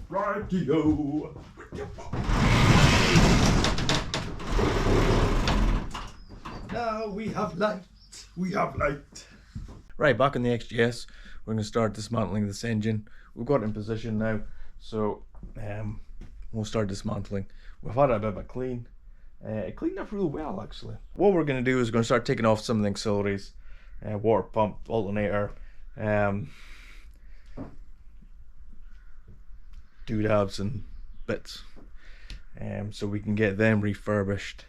Radio. Now we have light. We have light. Right, back in the XJS, we're going to start dismantling this engine. We've got it in position now, so we'll start dismantling. We've had a bit of a clean. It cleaned up really well, actually. What we're going to do is we're going to start taking off some of the auxiliaries, water pump, alternator, doodads and bits, so we can get them refurbished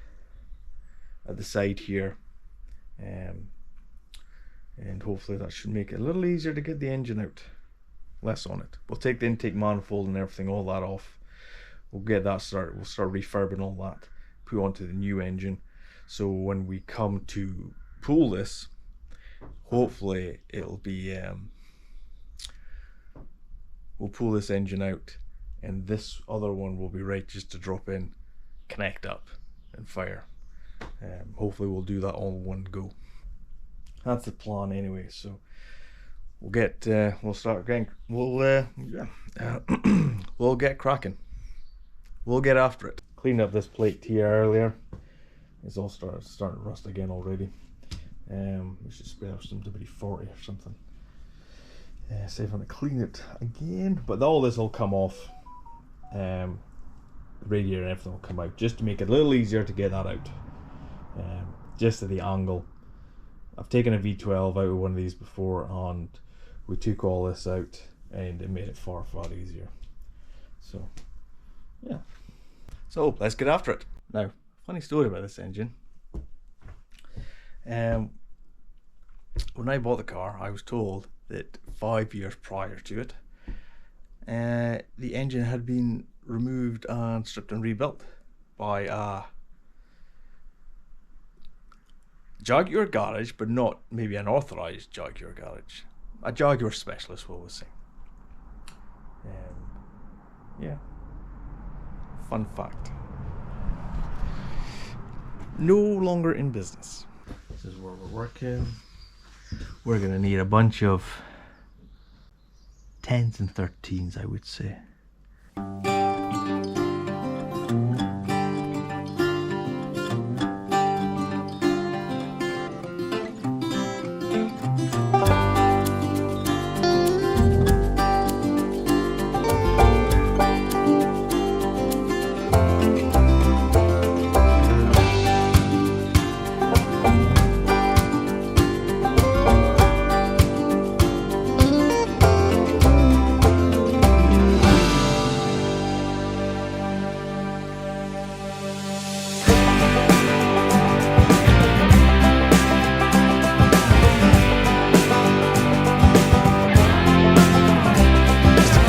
at the side here, and hopefully that should make it a little easier to get the engine out, less on it. We'll take the intake manifold and everything, all that off. We'll get that started. We'll start refurbing all that, put onto the new engine, so when we come to pull this, hopefully it'll be we'll pull this engine out and this other one will be right just to drop in, connect up and fire. Hopefully we'll do that all in one go. That's the plan anyway, so we'll get we'll get cracking. We'll get after it. Cleaned up this plate here earlier. It's all starting to rust again already. We should spray off some WD-40 or something. See if I can clean it again, but all this will come off. The radiator and everything will come out, just to make it a little easier to get that out. Just at the angle. I've taken a V12 out of one of these before and we took all this out and it made it far easier. So yeah, so let's get after it. Now, funny story about this engine. When I bought the car, I was told that 5 years prior to it, the engine had been removed and stripped and rebuilt by a Jaguar garage, but not maybe an authorized Jaguar garage, a Jaguar specialist, what we'll say. Yeah, fun fact. No longer in business. This is where we're working. We're gonna need a bunch of 10s and 13s, I would say.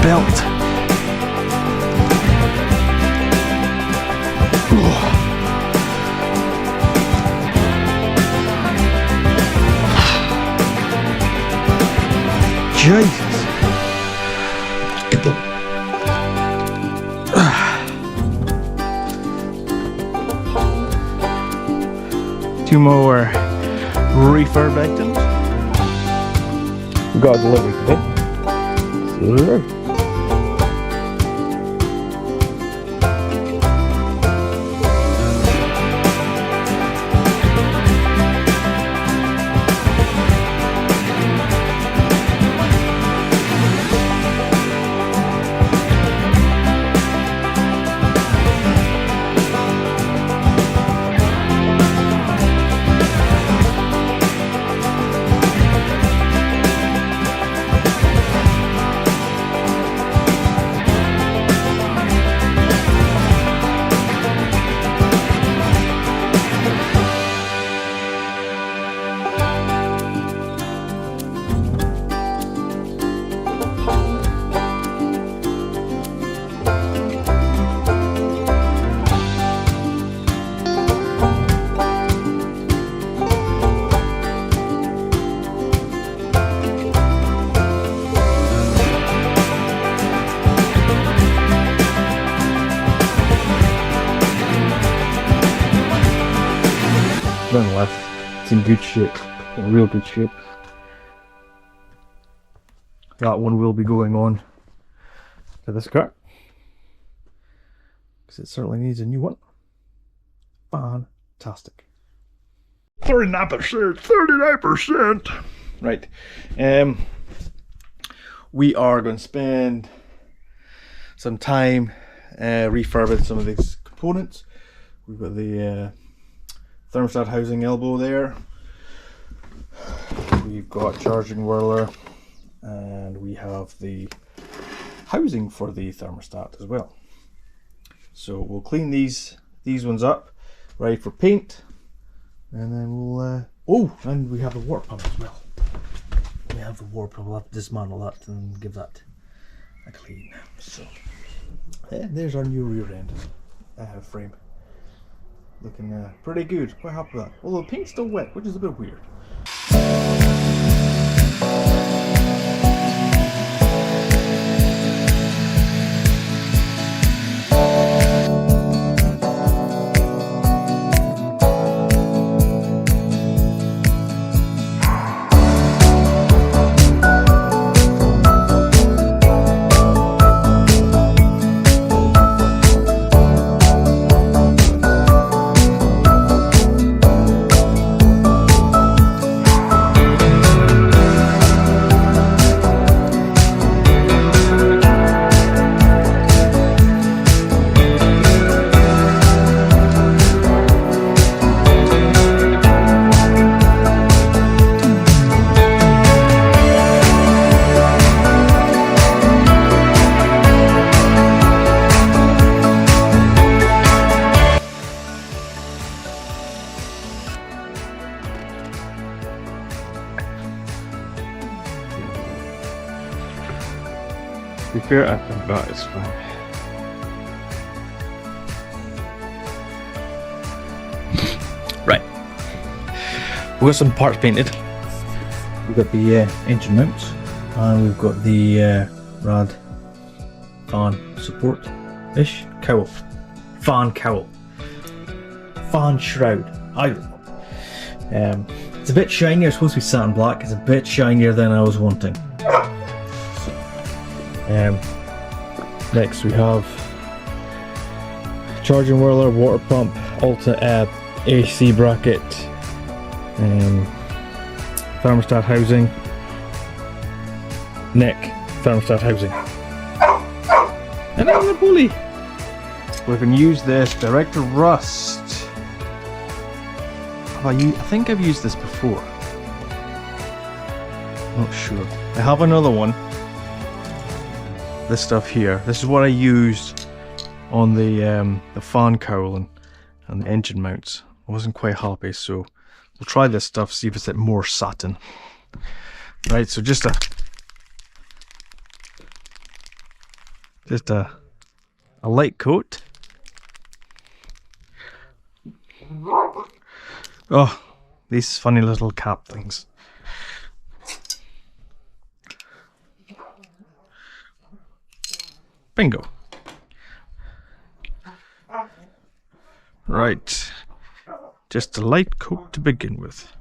Belt. Jesus. Get the... Two more refurb items. We got a delivery today. Sure. Nonetheless, it's in good shape, in real good shape. That one will be going on to this car. because it certainly needs a new one. Fantastic. 39%, 39%. Right. We are going to spend some time refurbing some of these components. We've got the thermostat housing elbow there. We've got charging whirler, and we have the housing for the thermostat as well. So we'll clean these ones up, ready for paint, and then we'll oh, and we have the water pump as well. We have the water pump. We'll have to dismantle that and give that a clean. So yeah, there's our new rear end frame, looking pretty good. Quite happy with that, although the paint's still wet, which is a bit weird. To be fair, I think that is fine. Right. We've got some parts painted. We've got the engine mounts, and we've got the rad fan support-ish cowl. Fan cowl. Fan shroud. I don't know. It's a bit shinier. It's supposed to be satin black. It's a bit shinier than I was wanting. Next we have charging whirler, water pump, AC bracket, thermostat housing, neck thermostat housing, and then the pulley. We can use this Director Rust. I think I've used this before. Not sure. I have another one. This stuff here. This is what I used on the fan cowl and the engine mounts. I wasn't quite happy, so we'll try this stuff, see if it's more satin. Right, so just a light coat. Oh, these funny little cap things. Bingo. Right, just a light coat to begin with.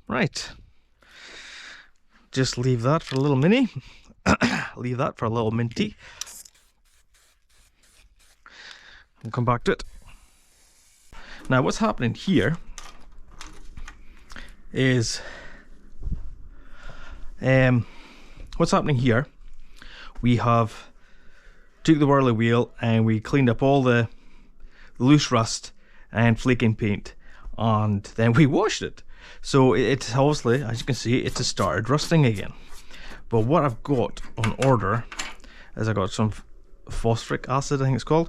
Right, just leave that for a little mini. Leave that for a little minty. We'll come back to it. Now what's happening here is we have took the whirly wheel and we cleaned up all the loose rust and flaking paint, and then we washed it. So it's obviously, as you can see, it's started rusting again. But what I've got on order is I got some phosphoric acid, I think it's called.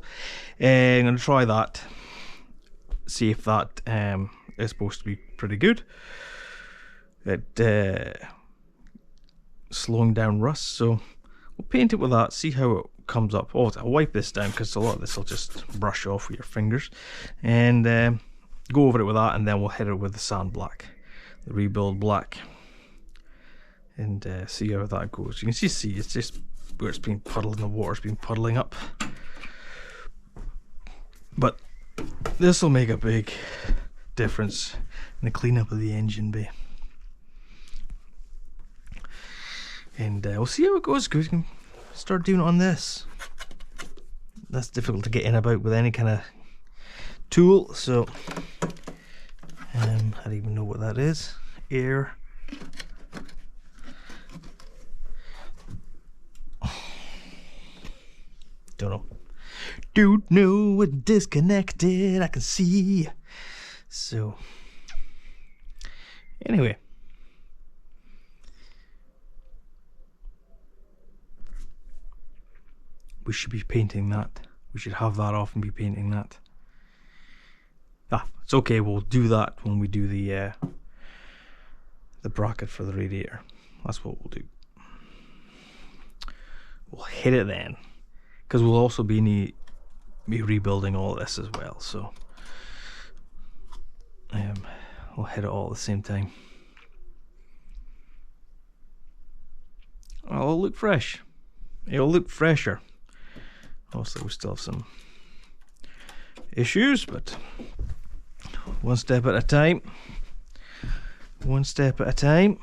And I'm going to try that see if that is supposed to be pretty good at slowing down rust. So we'll paint it with that, see how it comes up. Oh, I'll wipe this down because a lot of this will just brush off with your fingers, and go over it with that, and then we'll hit it with the sand black, the rebuild black, and see how that goes. You can see it's just where it's been puddling, the water's been puddling up, but this will make a big difference in the cleanup of the engine bay. And we'll see how it goes, because we can start doing it on this. That's difficult to get in about with any kind of tool, so I don't even know what that is. Air. Don't know. Don't know what disconnected, I can see. So anyway, we should be painting that. We should have that off and be painting that. It's okay, we'll do that when we do the bracket for the radiator. That's what we'll do. We'll hit it then, because we'll also be rebuilding all this as well, so we'll hit it all at the same time. It'll look fresh. It'll look fresher. Obviously we still have some issues, but one step at a time. One step at a time.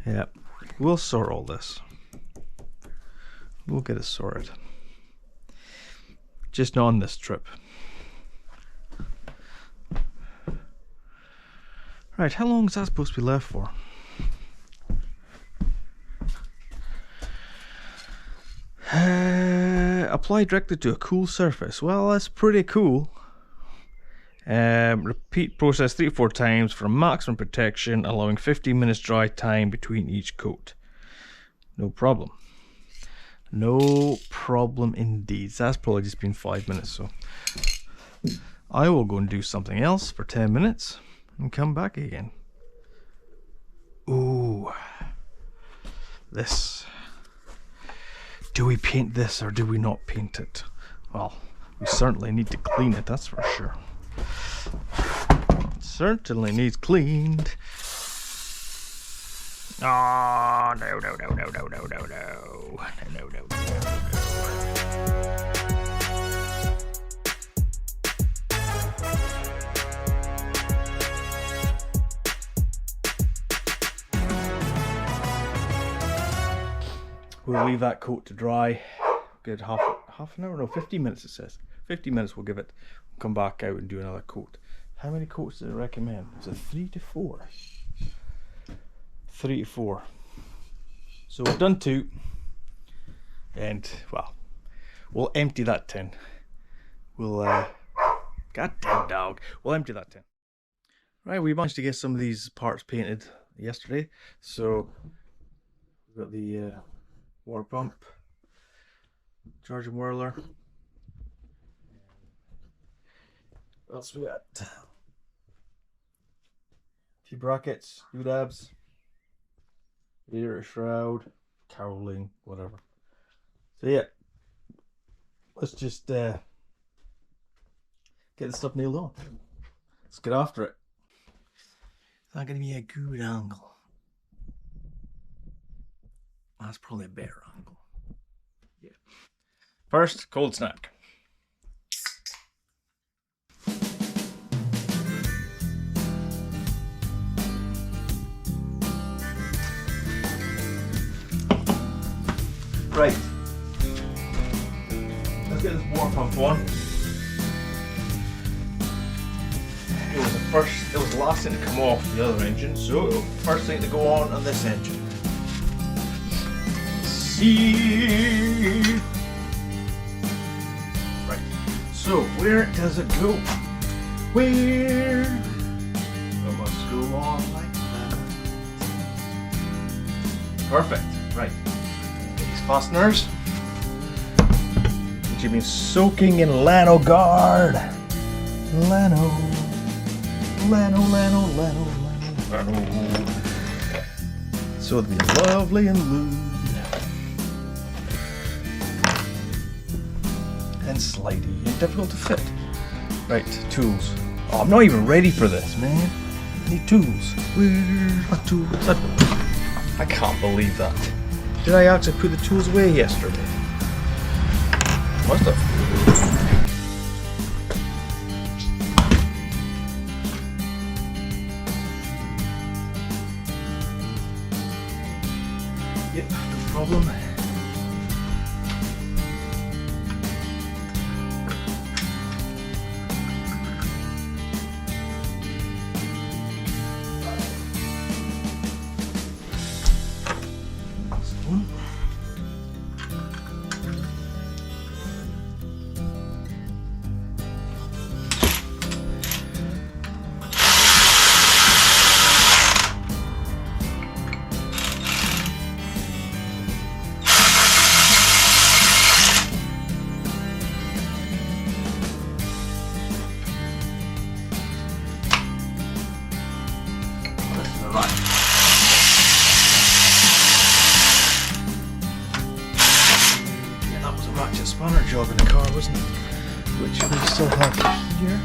Yeah, we'll sort all this. We'll get it sorted. Just not on this trip. Right, how long is that supposed to be left for? Apply directly to a cool surface. Well, that's pretty cool. Repeat process 3 to 4 times for maximum protection, allowing 15 minutes dry time between each coat. No problem. No problem indeed. That's probably just been 5 minutes, so I will go and do something else for 10 minutes and come back again. Ooh, this. Do we paint this or do we not paint it? Well, we certainly need to clean it, that's for sure. It certainly needs cleaned. Oh, no. We'll leave that coat to dry. Good half an hour, no, 15 minutes it says. 15 minutes we'll give it. Come back out and do another coat. How many coats does it recommend? Is it 3 to 4? 3 to 4. So we've done 2. And, well, we'll empty that tin. We'll, goddamn dog. We'll empty that tin. Right, we managed to get some of these parts painted yesterday. So, we've got the water pump, charging whirler. What else we got? Few brackets, doodads, radiator shroud, cowling, whatever. So yeah, let's just get the stuff nailed on. Let's get after it. It's not going to be a good angle. That's probably a better angle. Yeah. First, cold snack. Right. Let's get this water pump on. It was the last thing to come off the other engine, so it was the first thing to go on this engine. Right, so where does it go? Where? It must go on like that. Perfect, right. These fasteners. She's been soaking in Lano Guard. Lano. So it'll be lovely and lewd. And slidey and difficult to fit. Right, tools. Oh, I'm not even ready for this, man. I need tools. Where's my tools? I can't believe that. Did I actually put the tools away yesterday? Must have. Yep, no problem. Spanner job in the car, wasn't it? Which we still have here.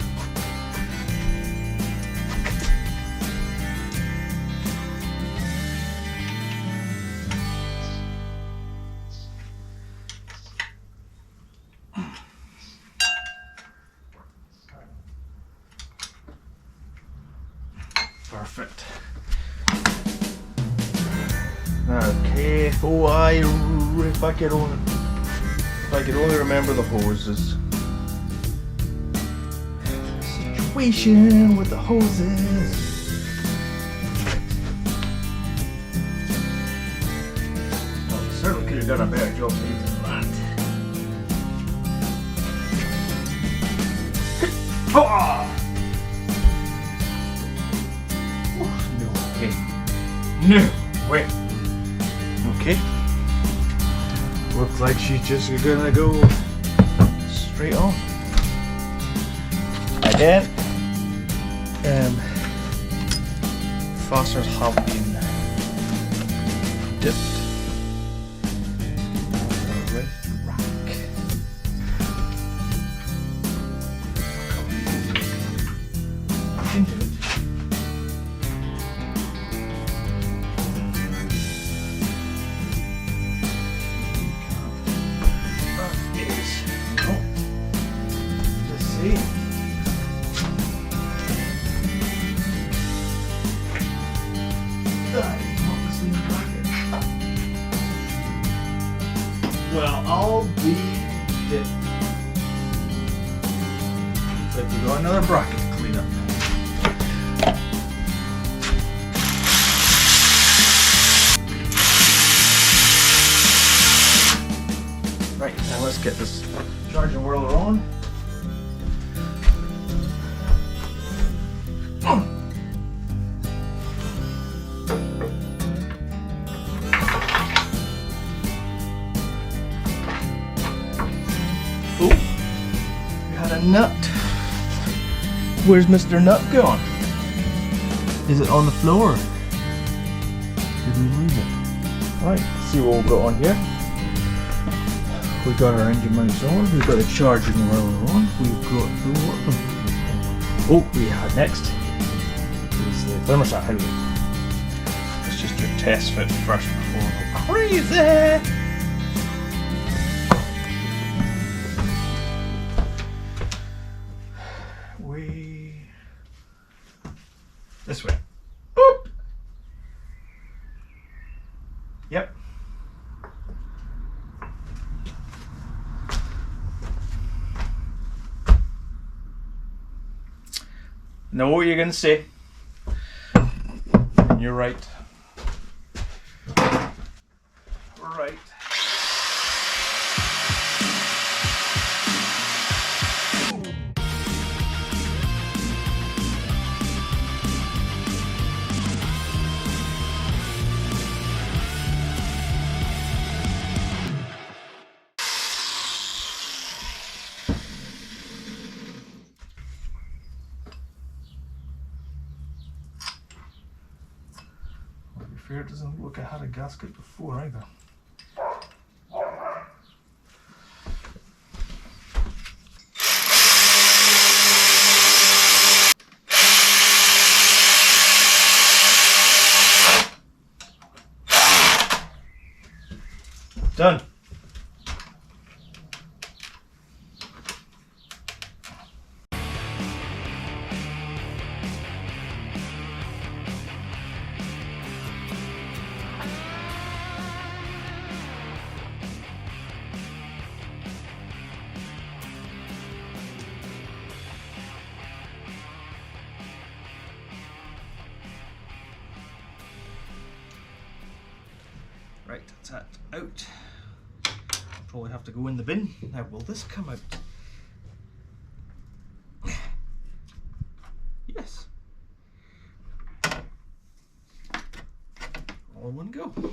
Perfect. Okay, if I could only remember the hoses. Situation with the hoses. Well, certainly could have done a better job than that. Oh! No way. No way. Okay. Looks like she's just gonna go straight on. Again, fasteners have been dipped. Right rack. Into it. Well, I'll be it. Looks like we got another bracket to clean up. Right, now let's get this charging whirler on. Oh, we had a nut. Where's Mr. Nut gone? Is it on the floor? Did we lose it? Alright, let's see what we've got on here. We got our engine mounts on, we've got the charging whirler on, we've got the workbench. Oh, we had next is the thermostat housing. Let's just do a test fit first before we go crazy. This way. Boop. Yep. Know what you're gonna say. And you're right. Right. fair, it doesn't look like I had a gasket before either. Done. Right, that's that out. Probably have to go in the bin. Now, will this come out? Yes. All in one go. Would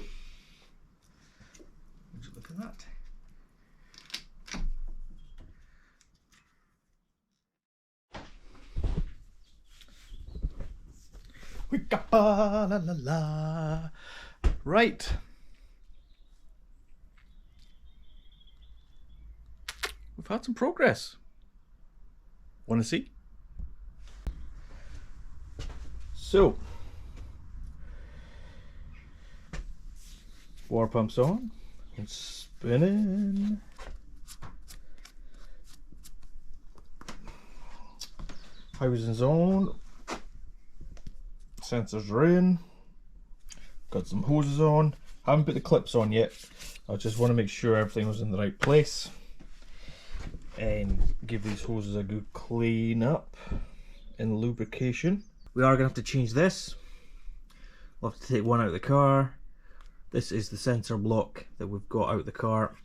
you look at that? We got la la la. Right. We've had some progress. Want to see? So, water pump's on. It's spinning. Housing's on. Sensors are in. Got some hoses on. Haven't put the clips on yet. I just want to make sure everything was in the right place. And give these hoses a good clean up and lubrication. We are going to have to change this. We'll have to take one out of the car. This is the sensor block that we've got out of the car,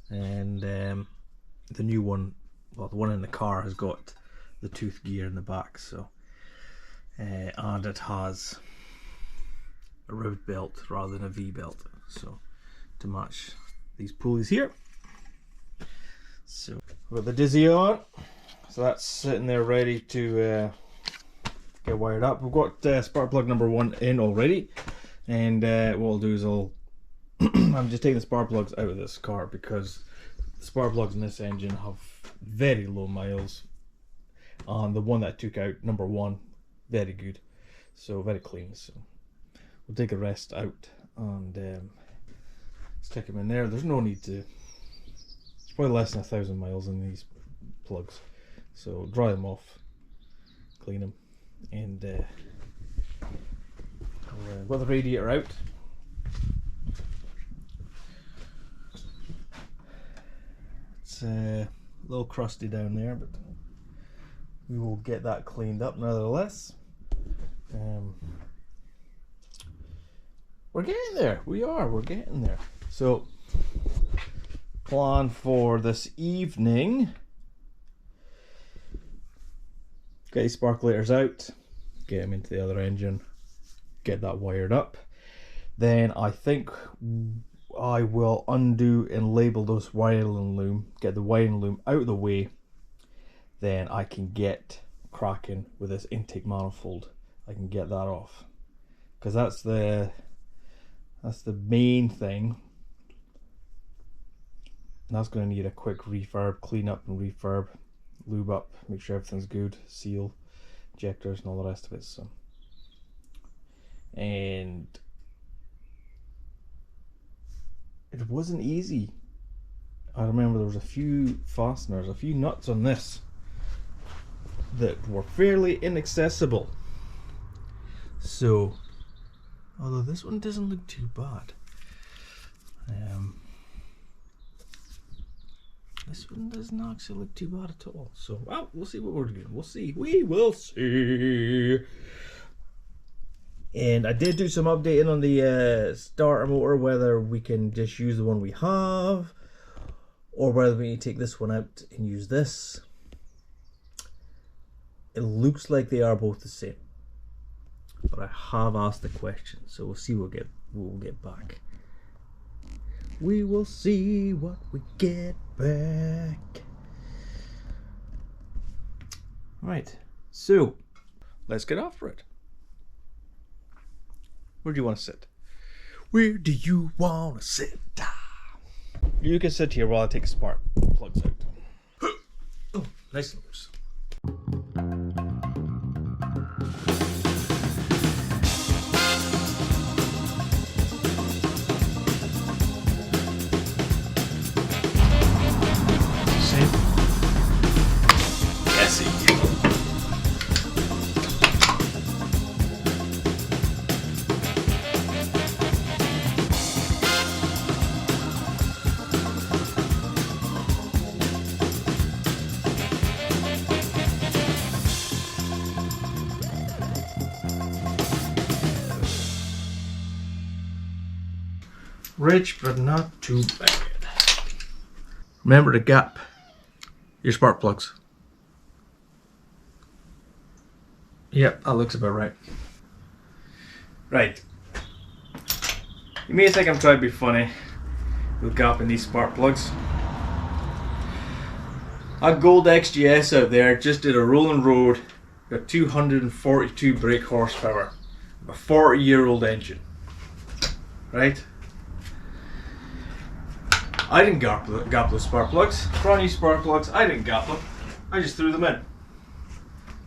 and the new one, well, the one in the car has got the tooth gear in the back, so and it has a road belt rather than a V belt, so to match these pulleys here. So we've got the Dizzy on, so that's sitting there ready to get wired up. We've got spark plug number 1 in already, and what I'll do is I'm just taking the spark plugs out of this car because the spark plugs in this engine have very low miles, and the one that I took out, number 1, very good, so very clean. So we'll take the rest out and stick them in there. There's no need to. It's probably less than 1,000 miles in these plugs, so dry them off, clean them, and I've got the radiator out. It's a little crusty down there, but we will get that cleaned up nevertheless. We're getting there. We're getting there. So, plan for this evening: get these sparkulators out, get them into the other engine, get that wired up. Then I think I will undo and label those wiring loom, get the wiring loom out of the way. Then I can get cracking with this intake manifold. I can get that off, because that's the main thing. And that's going to need a quick refurb, clean up and refurb, lube up, make sure everything's good, seal, injectors and all the rest of it. So, and it wasn't easy. I remember there was a few fasteners, a few nuts on this that were fairly inaccessible. So, although this one doesn't look too bad, this one doesn't actually look too bad at all. So, well, we'll see what we're doing. We'll see. We will see. And I did do some updating on the starter motor, whether we can just use the one we have, or whether we need to take this one out and use this. It looks like they are both the same, but I have asked the question, so we'll see what we'll get back. We will see what we get back. Right, so let's get after it. Where do you want to sit? Where do you wanna sit? You can sit here while I take spark plugs out. Oh, nice and loose. Rich, but not too bad. Remember to gap your spark plugs. Yep, that looks about right. Right. You may think I'm trying to be funny with gapping these spark plugs. A gold XJS out there just did a rolling road, got 242 brake horsepower, a 40-year-old engine. Right? I didn't gap those spark plugs. Brand new spark plugs, I didn't gap them. I just threw them in.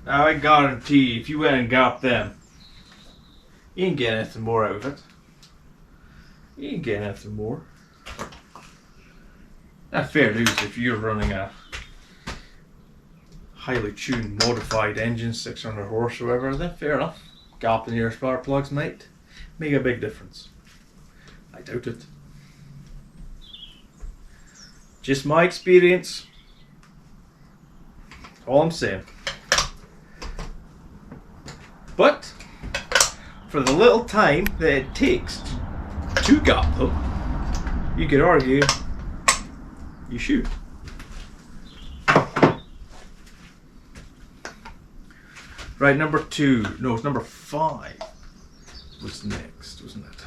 Now I guarantee if you went and gapped them, you ain't getting anything more out of it. You ain't getting anything more. That's fair news if you're running a highly tuned, modified engine, 600 horse or whatever, then fair enough. Gapping your spark plugs might make a big difference. I doubt it. Just my experience. All I'm saying. But for the little time that it takes to gap them, you could argue you should. Right, number 2. No, it's number 5 was next, wasn't it?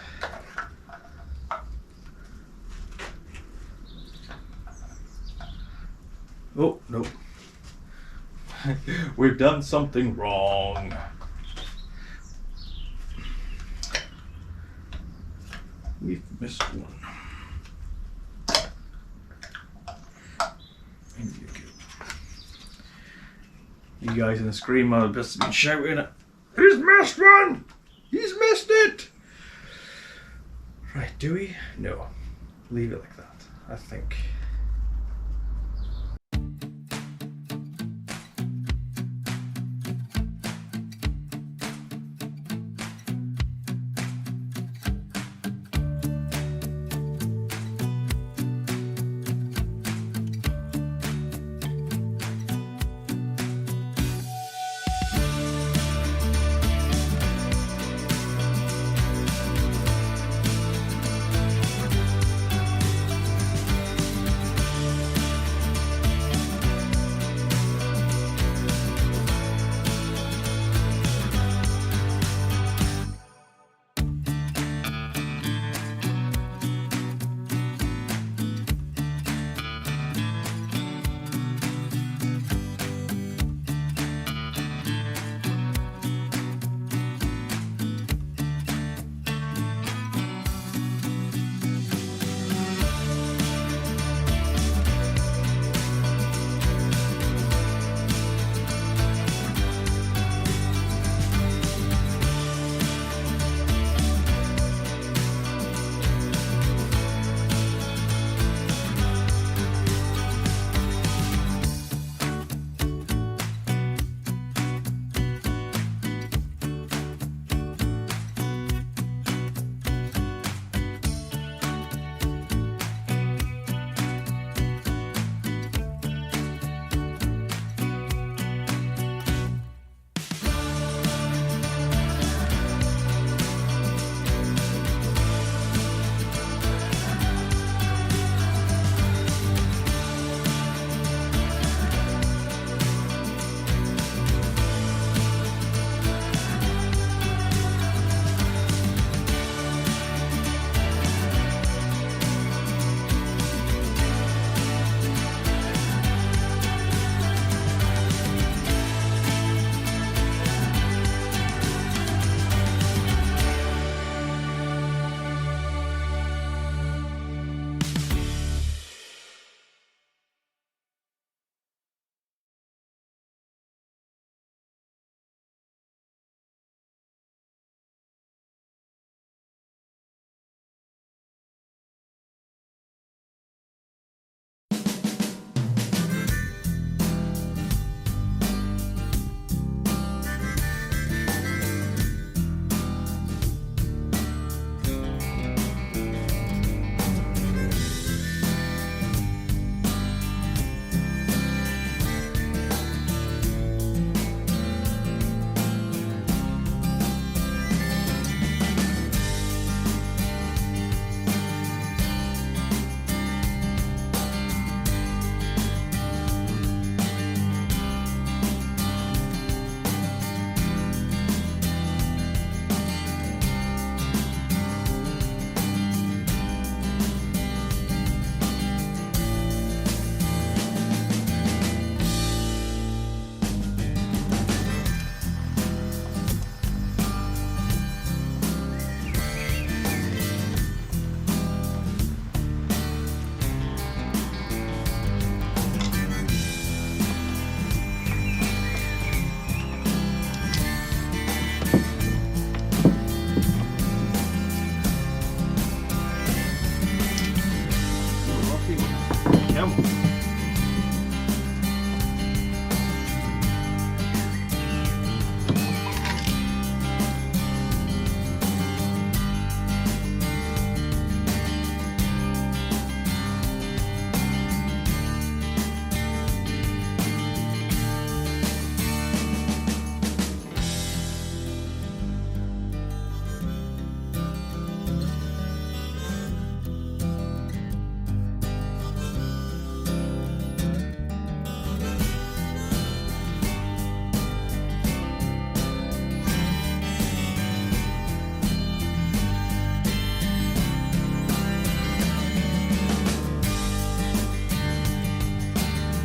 Oh, no. We've done something wrong. We've missed one. You guys in the screen might have just been shouting it. He's missed one! He's missed it! Right, do we? No. Leave it like that, I think.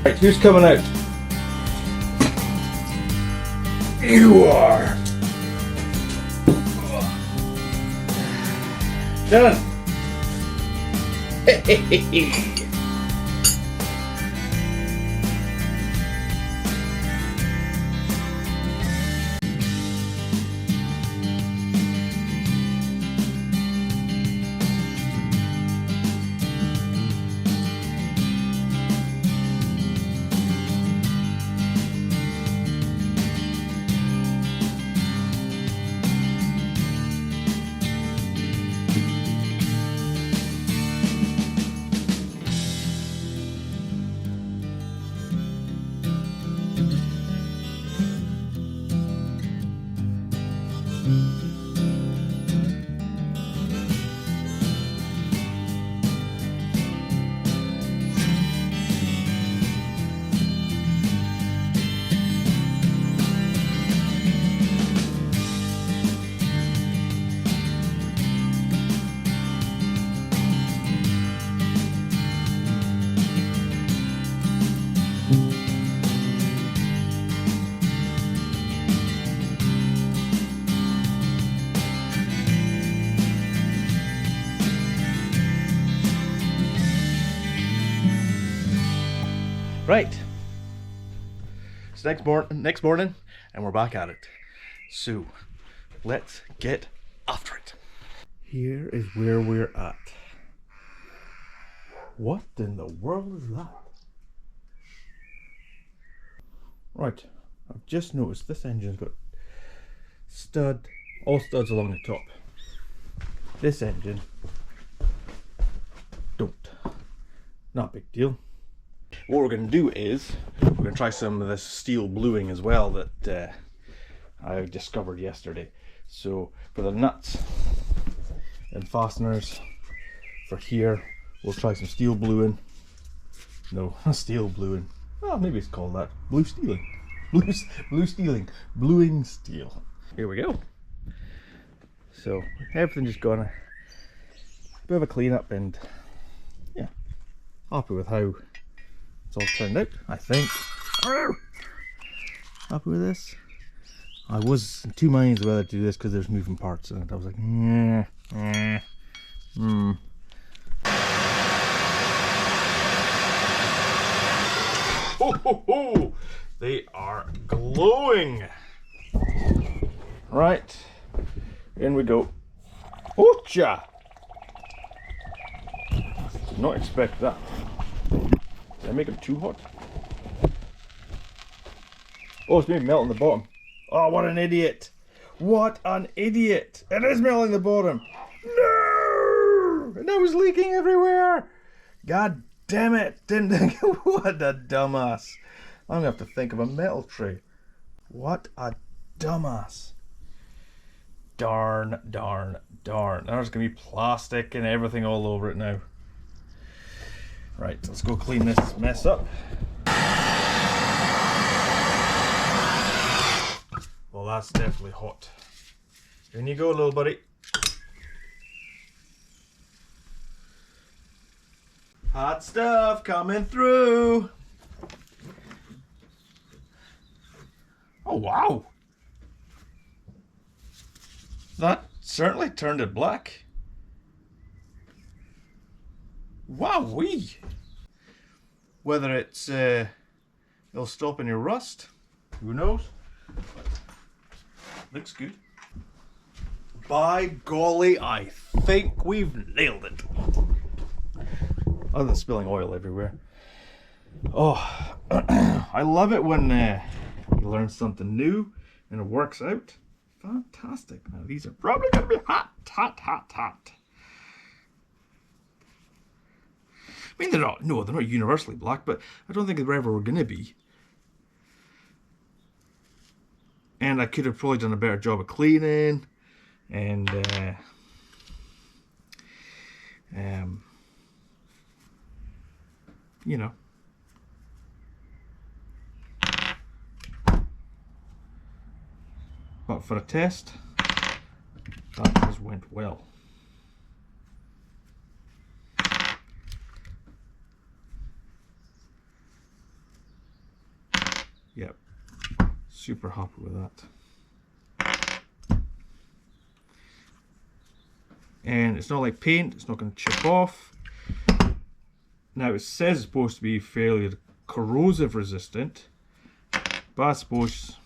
Right, who's coming out? You are. Done. Right, it's next morning and we're back at it. So let's get after it. Here is where we're at. What in the world is that? Right, I've just noticed this engine's got all studs along the top. This engine don't. Not a big deal. What we're going to do is we're going to try some of this steel bluing as well that I discovered yesterday. So for the nuts and fasteners for here, we'll try some steel bluing. No, steel bluing. Oh, maybe it's called that. Blue steeling. Blue steeling. Bluing steel. Here we go. So everything just gone a bit of a clean up, and yeah, happy with how it's all turned out, I think. Happy with this. I was in two minds whether to do this because there's moving parts in it. I was like, Ho ho ho! They are glowing. Right, in we go. Oocha! Did not expect that. Did I make them too hot? Oh, it's maybe melting the bottom. Oh, what an idiot! What an idiot! It is melting the bottom. No! And that was leaking everywhere. God damn it! Didn't think. What a dumbass! I'm gonna have to think of a metal tray. What a dumbass! Darn, darn, darn! There's gonna be plastic and everything all over it now. Right, let's go clean this mess up. Well, that's definitely hot. In you go, little buddy. Hot stuff coming through. Oh, wow. That certainly turned it black. Wowee. Whether it's it'll stop in your rust, who knows? Looks good. By golly, I think we've nailed it. Other than spilling oil everywhere. Oh, I love it when you learn something new and it works out. Fantastic. Now these are probably going to be hot, hot, hot, hot. I mean, they're not universally black, but I don't think they ever were going to be. And I could have probably done a better job of cleaning and you know. But for a test, that has went well. Yep, super happy with that. And it's not like paint, it's not going to chip off. Now it says it's supposed to be fairly corrosive resistant, but I suppose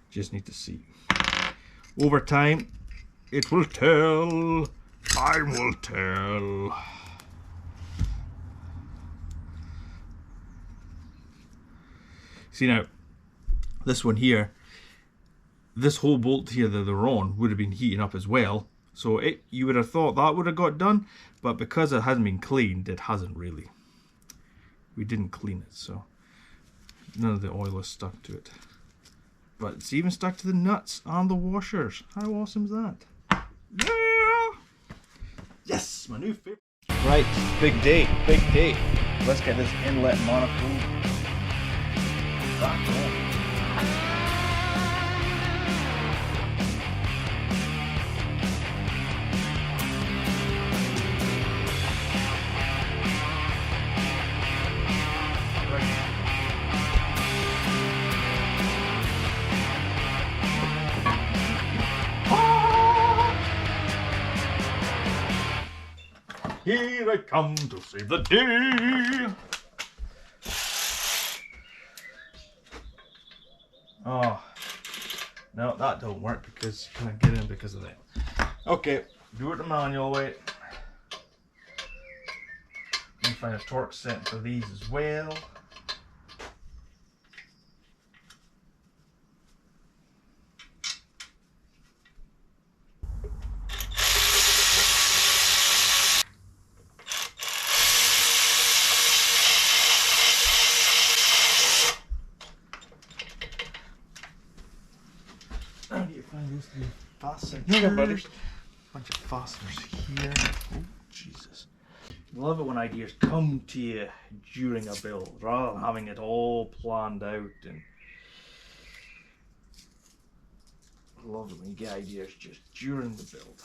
just need to see. Over time, it will tell. Time will tell. See now, this one here, this whole bolt here that they're on would have been heating up as well. So you would have thought that would have got done, but because it hasn't been cleaned, it hasn't really. We didn't clean it, so none of the oil is stuck to it. But it's even stuck to the nuts and the washers. How awesome is that? Yeah! Yes, my new favorite. Right, big day, big day. Let's get this inlet manifold back on. Here I come to save the day. Oh, no, that don't work because you can't get in because of that. Okay, do it the manual way. You can find a torque set for these as well. I need to find those three fasteners. Here, brothers. Bunch of fasteners here. Oh, Jesus. Love it when ideas come to you during a build, rather than having it all planned out. And I love it when you get ideas just during the build.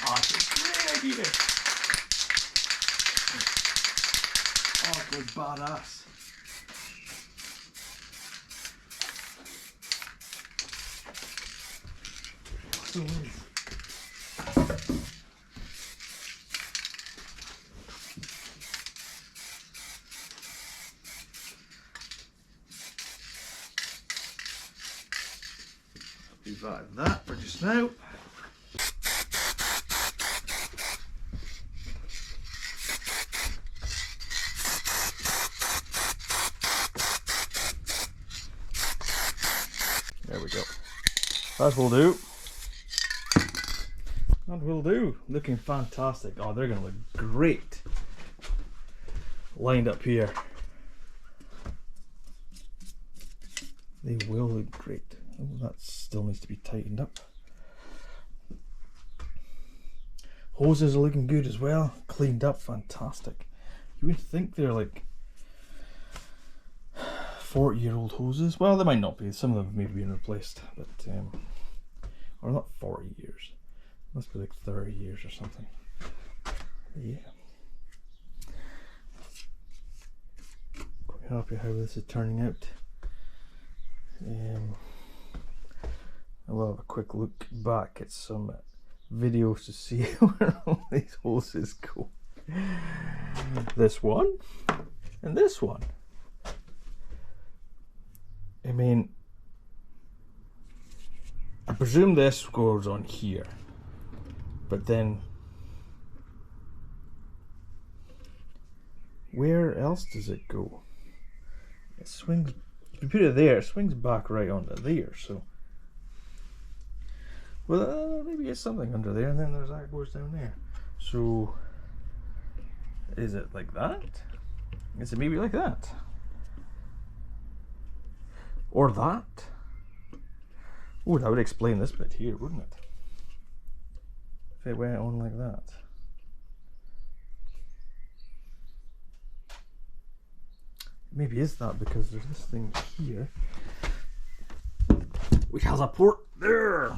Oh, it's a great idea. Oh, it goes badass. Leave that for just now. There we go. That will do. That will do. Looking fantastic. Oh, they're going to look great lined up here. They will look great. Oh, that still needs to be tightened up. Hoses are looking good as well. Cleaned up, fantastic. You would think they're like 40-year-old hoses. Well, they might not be. Some of them may be being replaced, but or not 40 years. Must be like 30 years or something. Yeah. Quite happy how this is turning out. I will have a quick look back at some videos to see where all these hoses go. This one and this one. I mean, I presume this goes on here, but then where else does it go? It swings, if you put it there, it swings back right onto there, so. Well, maybe it's something under there, and then there's that goes down there. So, is it like that? Is it maybe like that? Or that? Oh, that would explain this bit here, wouldn't it? If it went on like that. Maybe is that because there's this thing here which has a port there.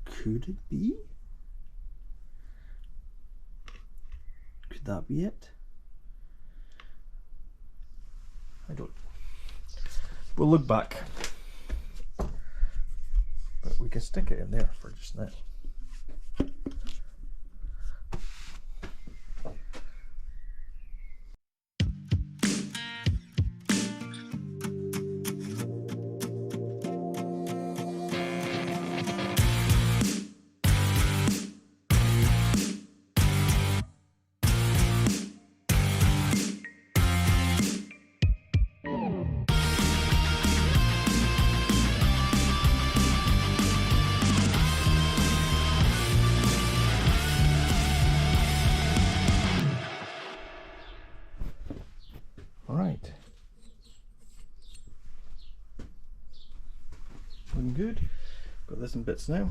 Could it be? Could that be it? I don't. We'll look back. But we can stick it in there for just now. Alright. Looking good. Got this in bits now.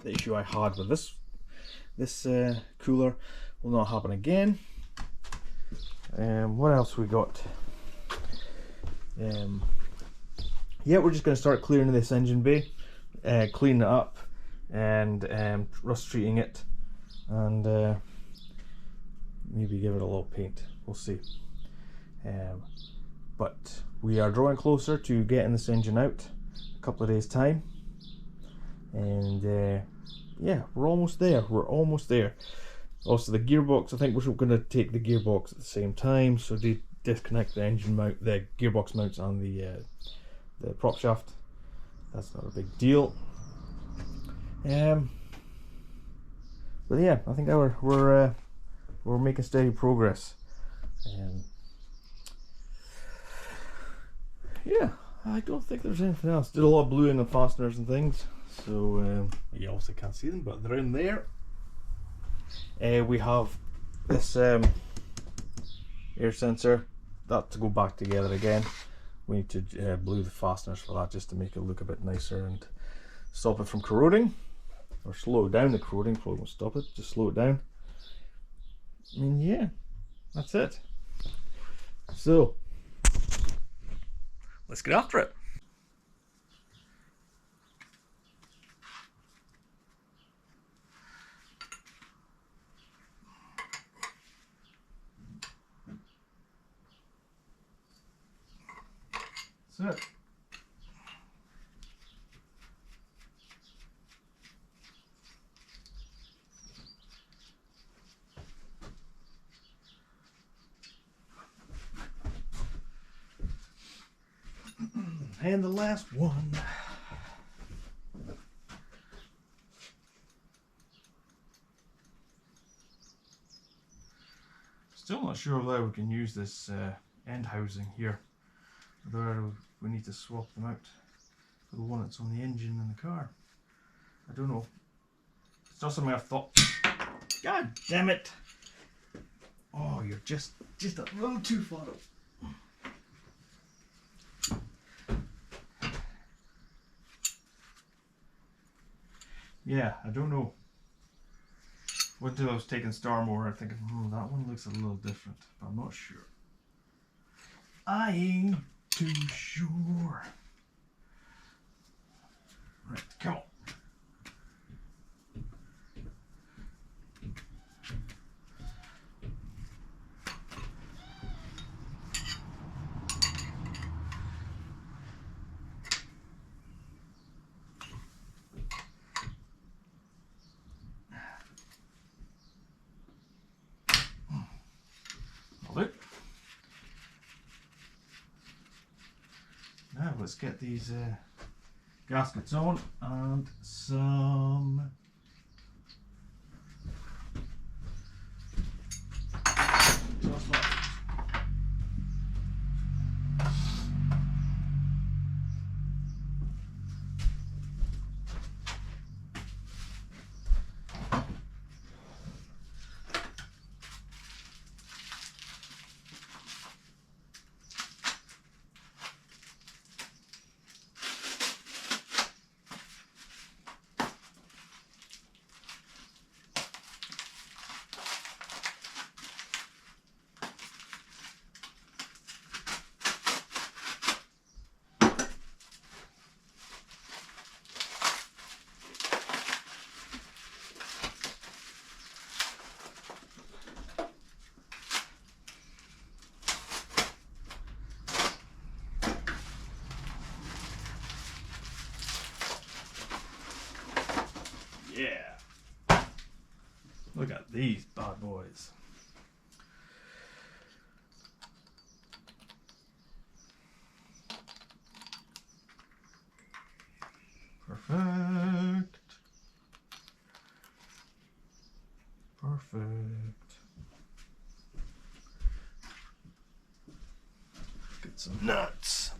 The issue I had with this cooler will not happen again. What else we got? Yeah, we're just going to start clearing this engine bay, cleaning it up, and rust treating it, and maybe give it a little paint. We'll see. But we are drawing closer to getting this engine out. A couple of days time. And yeah, we're almost there. We're almost there. Also, the gearbox, I think we're going to take the gearbox at the same time, so disconnect the engine mount, the gearbox mounts on the prop shaft. That's not a big deal. But yeah, I think we're making steady progress. Yeah, I don't think there's anything else. Did a lot of bluing and fasteners and things. So you obviously can't see them, but they're in there. We have this air sensor. That to go back together again. We need to blue the fasteners for that, just to make it look a bit nicer and stop it from corroding, or slow down the corroding. Probably won't stop it, just slow it down. I mean, yeah, that's it. So let's get after it. That's it. And the last one. Still not sure whether we can use this end housing here, whether we need to swap them out for the one that's on the engine in the car. I don't know. It's not something I've thought. God damn it! Oh, you're just a little too far up. Yeah, I don't know. What until I was taking Star Mower thinking, that one looks a little different, but I'm not sure. I ain't too sure. Right, come on. Now let's get these gaskets on and some exhaust light. Yeah. Look at these bad boys. Perfect. Perfect. Get some nuts.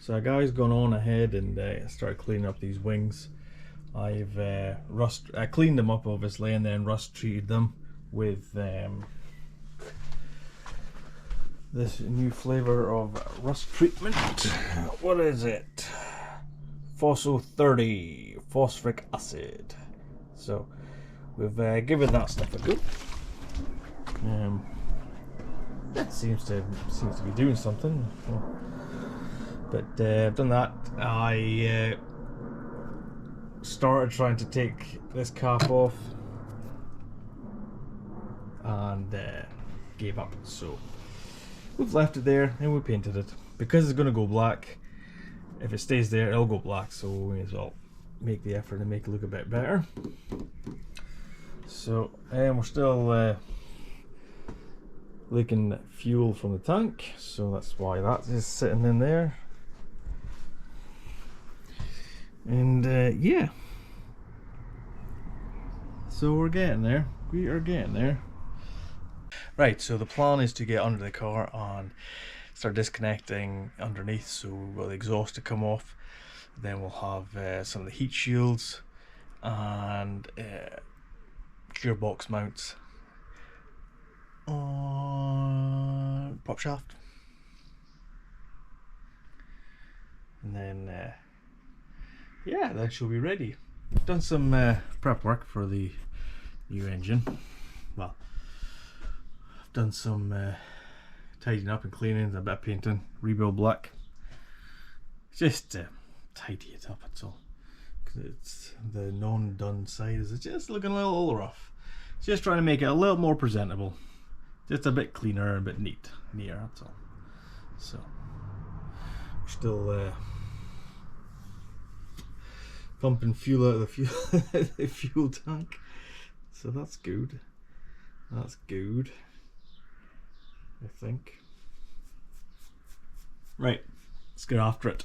So a guy's gone on ahead and started cleaning up these wings. I've I cleaned them up obviously and then rust treated them with this new flavor of rust treatment. What is it? Phoso 30 phosphoric acid. So we've given that stuff a go. It seems to be doing something. But I've done that. I started trying to take this cap off. and gave up. So we've left it there and we painted it. Because it's going to go black, if it stays there it'll go black, so we may as well make the effort and make it look a bit better. So we're still leaking fuel from the tank, so that's why that is sitting in there. And yeah, so we're getting there. We are getting there. Right, so the plan is to get under the car and start disconnecting underneath, so we'll the exhaust to come off. Then we'll have some of the heat shields and gearbox mounts on prop shaft, and then yeah, then she'll be ready. Done some prep work for the new engine. Well, I've done some tidying up and cleaning, a bit of painting, rebuild black, just tidy it up, that's all. Cause it's the non-done side is just looking a little rough. Just trying to make it a little more presentable, just a bit cleaner, a bit neater, that's all. So we're still pumping fuel out of the fuel tank, so that's good. That's good, I think. Right, let's get after it.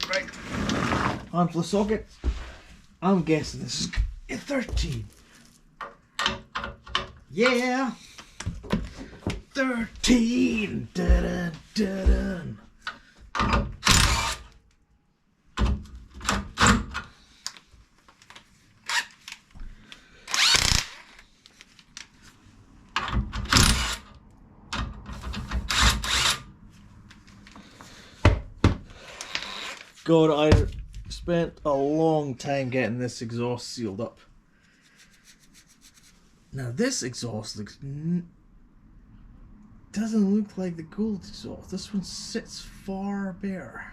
Right, onto the socket. I'm guessing this is a 13. Yeah, 13. Dun, dun, dun. God, I spent a long time getting this exhaust sealed up. Now this exhaust looks doesn't look like the gold exhaust. This one sits far better.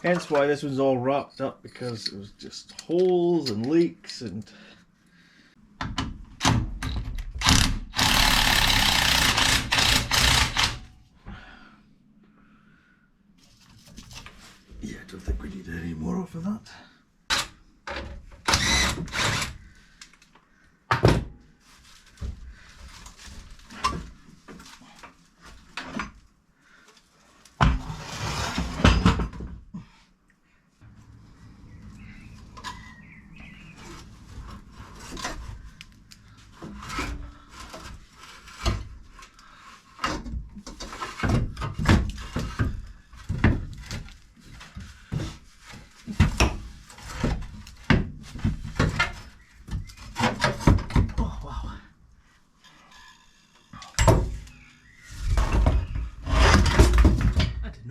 Hence why this one's all wrapped up, because it was just holes and leaks and yeah, I don't think we need any more off of that.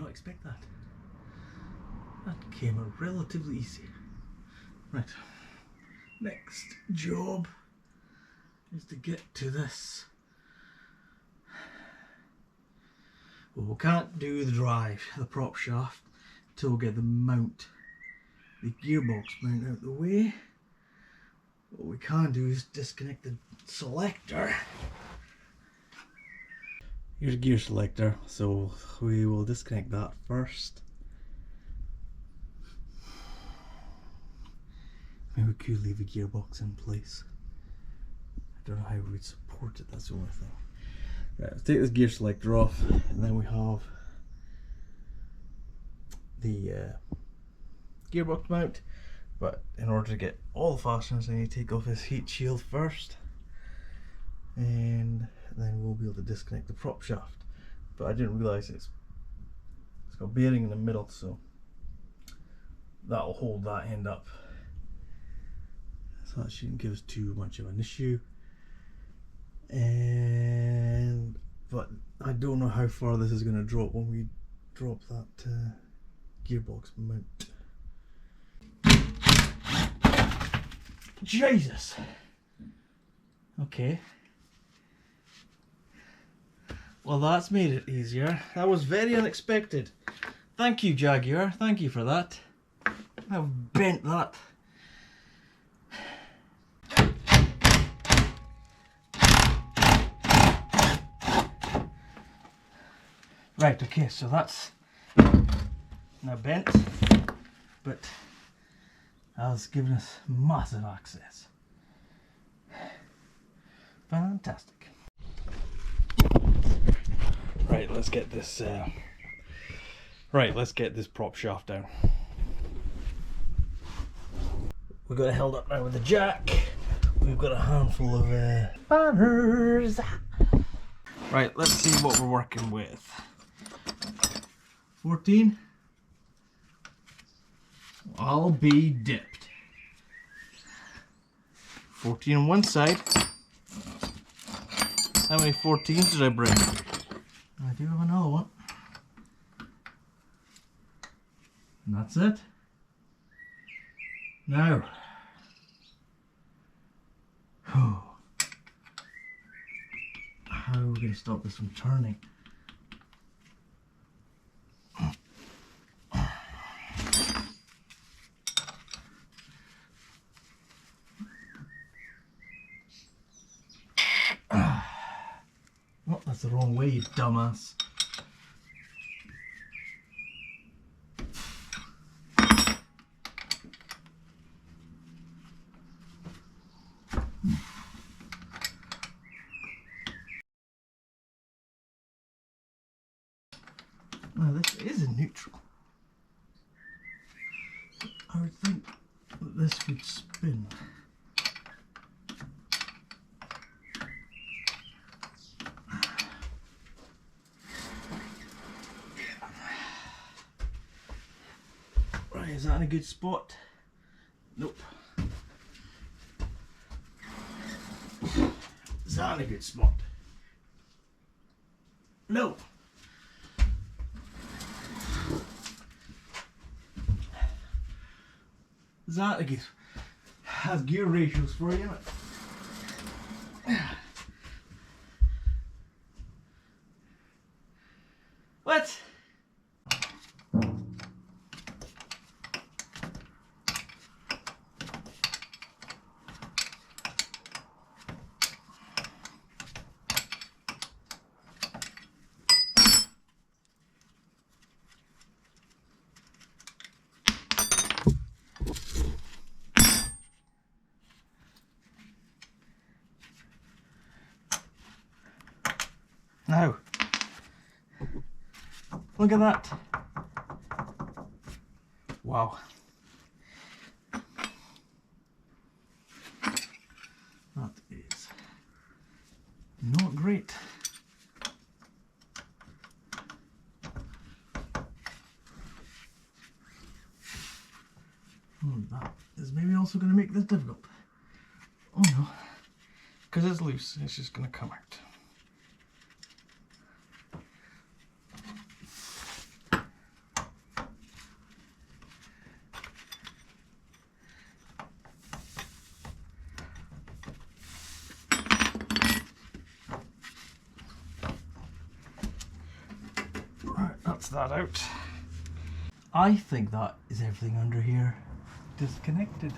Expect that. That came out relatively easy. Right, next job is to get to this. Well, we can't do the drive, the prop shaft, till we get the mount, the gearbox mount out the way. What we can do is disconnect the selector. Here's a gear selector, so we will disconnect that first. Maybe we could leave a gearbox in place. I don't know how we would support it, that's the only thing. Right, let's take this gear selector off, and then we have the gearbox mount. But in order to get all the fasteners, I need to take off this heat shield first, and then we'll be able to disconnect the prop shaft. But I didn't realise it's got a bearing in the middle, so that'll hold that end up. So that shouldn't give us too much of an issue. And but I don't know how far this is going to drop when we drop that gearbox mount. Jesus. Okay. Well, that's made it easier. That was very unexpected. Thank you, Jaguar. Thank you for that. I've bent that. Right, okay, so that's now bent, but that's given us massive access. Fantastic. Right, let's get this prop shaft down. We've got it held up now with the jack. We've got a handful of banners. Right, let's see what we're working with. 14. I'll be dipped. 14 on one side. How many 14s did I bring? I do have another one. And that's it. Now. How are we going to stop this from turning? Oh, that's the wrong way, you dumbass. Now this is a neutral. I would think that this would spin. Right, is that in a good spot? Nope. Is that in a good spot? No. Is that a good? Has gear ratios for you. What? Now, look at that. Wow. That is not great. That is maybe also going to make this difficult. Oh no, because it's loose, it's just going to come out. That's that out. I think that is everything under here disconnected.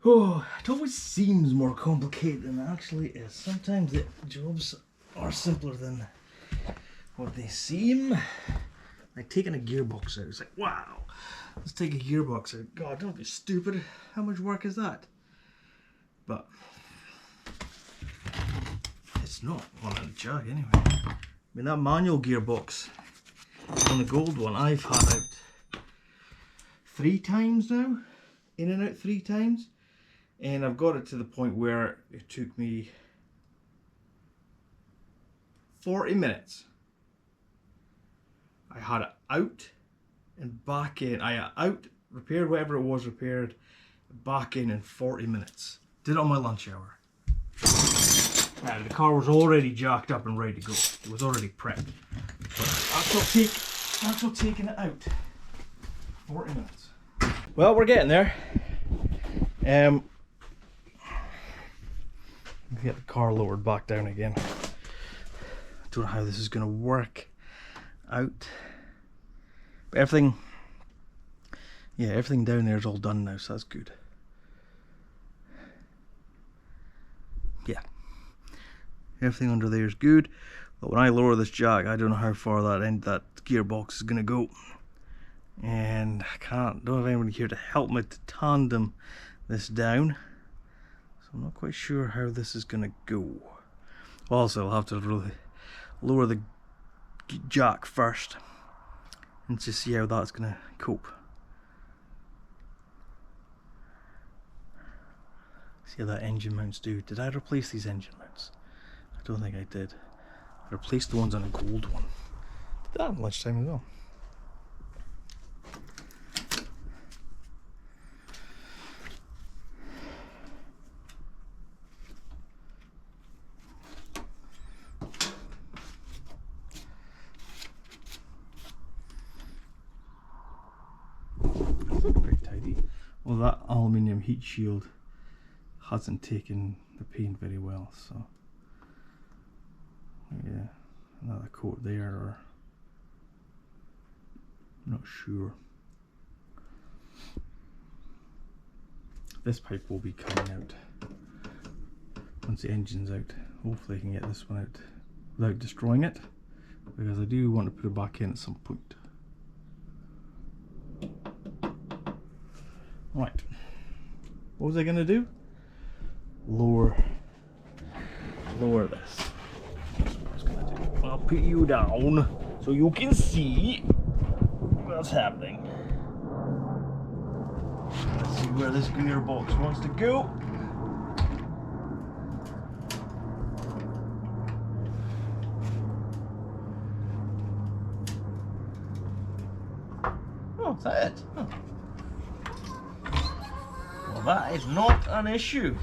Oh, it always seems more complicated than it actually is. Sometimes the jobs are simpler than what they seem. Like taking a gearbox out. It's like, wow, let's take a gearbox out. God, don't be stupid. How much work is that? But it's not on a Jag anyway. I mean, that manual gearbox on the gold one I've had out 3 times now, in and out 3 times, and I've got it to the point where it took me 40 minutes. I had it out and back in. I out, repaired whatever it was repaired, back in 40 minutes. Did it on my lunch hour. Now, the car was already jacked up and ready to go. It was already prepped. But actual taking it out, 40 minutes. Well, we're getting there. Get the car lowered back down again. Don't know how this is going to work out. But everything, yeah, everything down there is all done now, so that's good. Yeah, everything under there is good. But when I lower this jack, I don't know how far that gearbox is going to go. And I don't have anyone here to help me to tandem this down. So I'm not quite sure how this is going to go. Also, I'll have to really lower the jack first and just see how that's going to cope. See how that engine mounts do. Did I replace these engine mounts? I don't think I did. I replaced the ones on a gold one. Did that at lunchtime as well. Pretty tidy. Well, that aluminium heat shield hasn't taken the paint very well, so yeah, another coat there, or I'm not sure. This pipe will be coming out once the engine's out. Hopefully I can get this one out without destroying it, because I do want to put it back in at some point. Right, what was I going to do? Lower this. That's what I was going to do. I'll put you down so you can see what's happening. Let's see where this gearbox wants to go. Oh, is that it? Oh. Well, that is not an issue.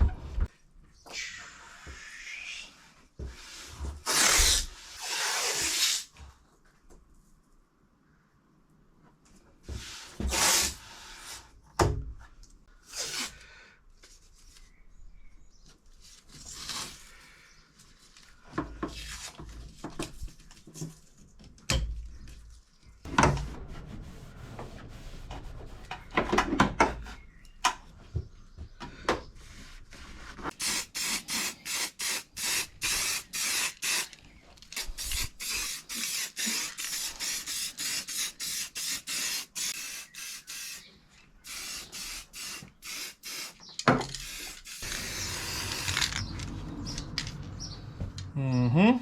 Mm-hmm.